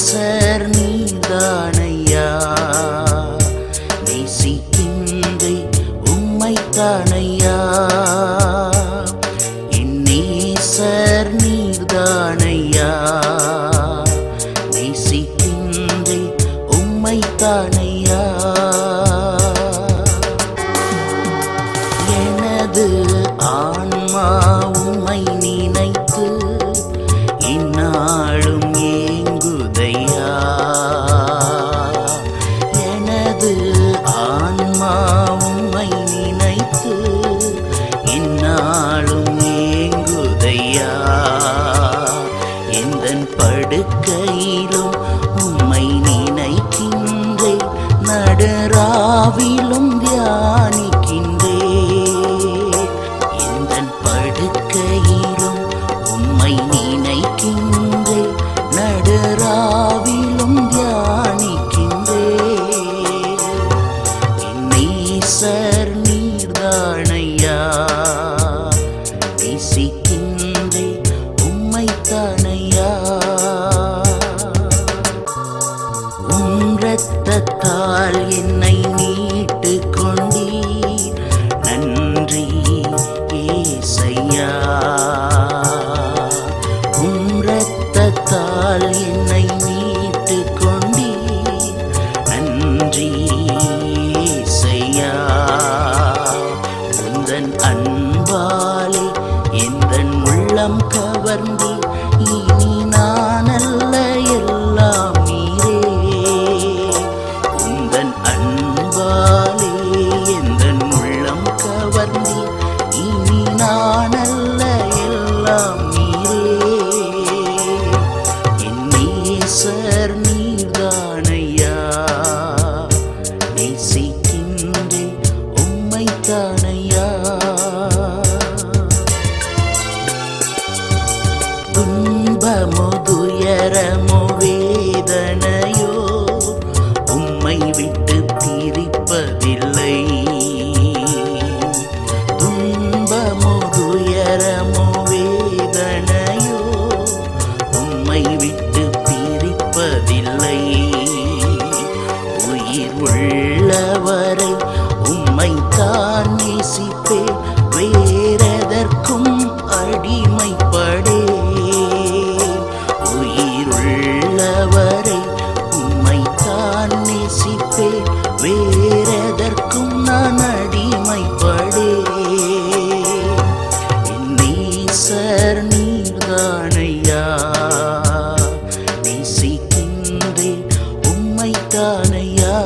நேசர் நீதானையா, நேசிக்கின்றே உம்மைத்தானையா. என் நேசர் நீதானையா, நேசிக்கின்றே உம்மைத்தானையா. எனது ஆன்மா உம்மை நினைத்து இந்நாளும் ஏங்குதையா. எனது ஆன்மா உம்மை நினைத்து இந்நாளும் ஏங்குதையா. எந்தன் படுக்கையிலும் உம்மை நினைக்கின்றே, நடுராவிலும் தியானிக்கின்றே. எந்தன் படுக்கையிலும் உம்மை நினைக்கின்றே, நடுராவிலும் தியானிக்கின்றே. என் நேசர் நீர்தானையா, நேசிக்கின்றே உம்மைத்தானையா. உம் இரத்தத்தால் என்னை மீட்டு கொண்டீர், நன்றி ஏசையா. உம் இரத்தத்தால் என்னை மீட்டு கொண்டீர், நன்றி ஏசையா. உந்தன் அன்பாலே எந்தன் உள்ளம் கவர்ந்தே, இனி நானல்ல எல்லாம் நீரே. உந்தன் அன்பாலே எந்தன் உள்ளம் கவர்ந்தே, இனி நானல்ல எல்லாம் நீரே. என் நேசர் நீர்தானையா, நேசிக்கின்றே உம்மைத்தானையா. துன்பமோ துயரமோ வேதனையோ உம்மை விட்டு பிரிப்பதில்லை. துன்பமோ துயரமோ வேதனையோ உம்மை விட்டு பிரிப்பதில்லை. உயிர் உள்ளவரை உம்மைத்தான் நேசிப்பே, வேறெதற்கும் அடிமைப்படே. உயிருள்ளவரை உம்மைத்தான் நேசிப்பே, வேறெதற்கும் நான் அடிமைப்படே. என் நேசர் நீர்தானையா, நேசிக்கின்றே உம்மைத்தானையா.